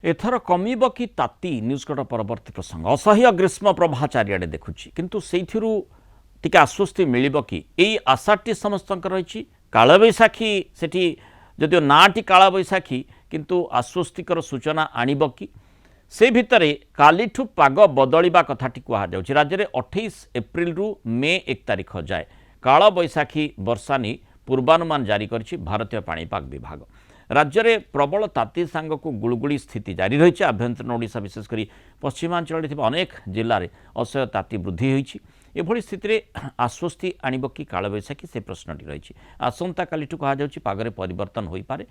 एथर कमिब कि ताती न्यूजकट परवर्ती प्रसंग असह्य ग्रीष्म प्रभा चारिआडे देखुछि किंतु सेइथिरु टिके आश्वस्ति मिलिब कि एई आशाटी समस्त रही कालबैशाखी सेठी जदिओ नाटी कालबैशाखी किंतु आश्वस्तिकर सूचना आणिब कि से भितरे कालीठु पाग बदलिबा कथाटी कुहाଯାଉଛି राज्य में 28 एप्रिल रु मे 1 तारिख जाए कालबैशाखी वर्षानी पूर्वानुमान जारी करिछि भारतीय पाणीपाग विभाग। राज्य में प्रबल ताती सांगक गुड़गुड़ी स्थिति जारी रही आभ्यंतरीण ओडिशा विशेषकर पश्चिमांचल अनेक जिले में असह्य ताती वृद्धि होती एभली स्थिति आश्वस्ति आणिब कि कालबैशाखी से प्रश्नटी रही आसंता कालीठु कहुच्छी पागरे परिवर्तन हो पारे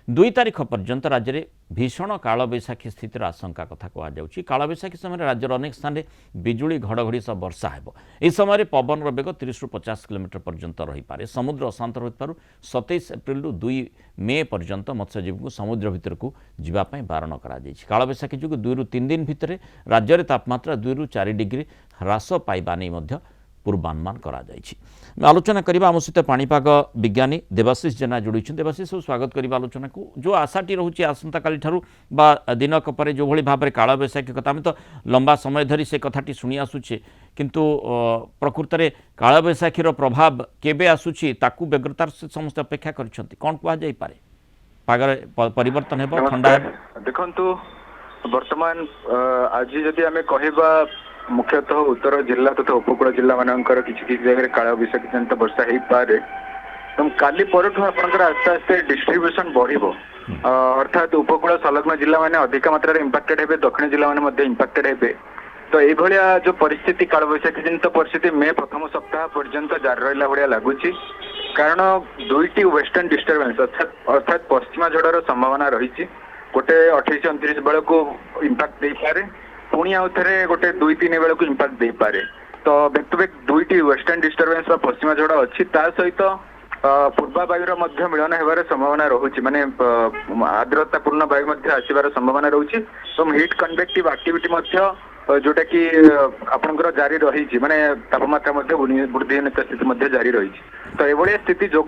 2 तारिख पर्यंत राज्य में भीषण कालबैशाखी स्थितिर आशंका कथा कहुच्छी कालबैशाखी समय राज्यर अनेक स्थान में बिजुली घड़घड़ी सह वर्षा हेब यह समय पवन वेग 30 ରୁ 50 किलोमीटर पर्यंत रही पारे समुद्र अशांत रही 27 एप्रिल रु 2 मे पर्यंत मत्स्यजीवी को समुद्र भितर को जीवाई बारण कर कालबैशाखी जो 2 ରୁ 3 दिन भितर राज्य में तापमात्रा 2 ରୁ 4 डिग्री ह्रास पाइबा नहीं पूर्वानुमान करा जायछि। आलोचना करबा आम सहित पाणीपाग विज्ञानी देवाशीष जेना जोड़ी देवाशीष स्वागत करबा आलोचना को जो आशाटी रोचे आसंता काली ठारू बा दिनक पर जो भली भाव में कालबैशाखी कथा आम तो लंबा समय धरी से कथाटी शुणी आसुचे किंतु प्रकृत में कालबैशाखीर प्रभाव केबे आसुची ताकू व्यग्रतार से समस्त अपेक्षा करछंती कोन कुआ जाई पारे पागर परिवर्तन हेबो ठंडा हेबो देखंतु वर्तमान आज जदि आमे कहबा मुख्यतः उत्तर जिला तथा उपकूल जिला मानकर किसी जगह कालबैशाखी जनित वर्षा हो पारे तुम काली परठू आपनकर आस्ते आस्ते डिस्ट्रीब्यूशन बढ़िबो अर्थात उपकूल संलग्न जिला माने अधिक मात्रा रे इंपैक्टेड हेबे दक्षिण जिला माने मध्ये इंपैक्टेड हेबे तो ए भलिया जो परिस्थिति कालबैशाखी जनित परिस्थिति मे प्रथम सप्ताह पर्यंत जारी रहिला भलिया लागुची कारण दुईटी वेस्टर्न डिस्टर्बेंस अर्थात पश्चिमा झड़र संभावना रही गोटे 28-29 बेल को इंपैक्ट दे पारे पुणी आउ थे गोटे 2-3 बेल को इंपैक्ट दे पारे तो बैक टू बैक दुईटी वेस्टर्न डिस्टर्बेंस पश्चिमा झड़ अच्छी सहित पूर्वा वायुर मिलन होबार संभावना रोचे माने आर्द्रतापूर्ण वायु आसबार संभावना रोचे तो हीट कन्वेक्टिव एक्टिविटी जोटा कि आपंकर जारी रही माने तापमात्रा वृद्धि स्थिति जारी रही तो ये स्थिति जो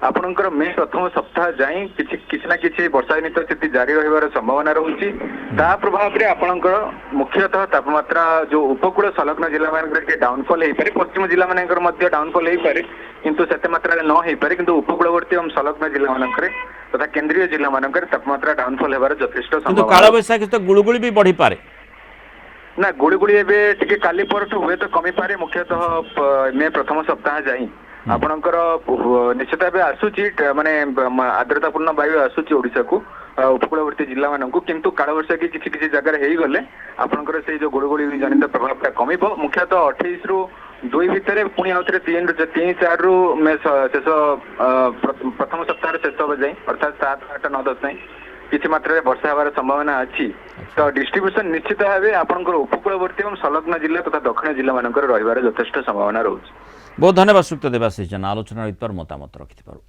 आपणकर मे प्रथम सप्ताह जाए किसी ना किसी वर्षाजनित स्थिति जारी रही संभावना रोचे ता प्रभाव में आपणकर मुख्यतः तापमात्रा जो उपकूल संलग्न जिला मानक डाउनफॉल हो पारे पश्चिम जिला मानकर डाउनफॉल हो पारे किंतु सेते मात्रा न हो पारे किंतु उपकूलवर्ती एवं संलग्न जिला मानक तथा केंद्रीय जिला मानक तापमात्रा डाउनफॉल होबार यथेष्ट संभावना कालबैशाखी तो गुळगुळी भी बढ़ी पारे ना गुड़गुड़ी एवं टिके काली परठू हुए तो कमी पारे मुख्यतः मे प्रथम सप्ताह जाए आपणकर निश्चित भाव आसूची माने आर्द्रतापूर्ण वायु आसूची ओडिशा को उपकूलवर्ती जिला मानक किंतु कालबैशाखी किसी किसी जगह हो गले आपणकर से जो गुड़गुड़ी जनित प्रभाव कमिब मुख्यतः 28 ରୁ 2 भितर पुणी आउ थे 3-4 रु मे शेष प्रथम सप्ताह शेष हो जाए अर्थात 7, 8, 9, 10 किसी मात्रा वर्षा हबार संभावना अच्छी तो डिस्ट्रीब्यूशन निश्चित भाव आपंकर उपकूलवर्ती और संलग्न जिला तथा दक्षिण जिला मानकर रही यथेष्ट संभावना रोचे। बहुत धन्यवाद सुक्त देवाशीष जेना आलोचना मतामत रखिथिबारु।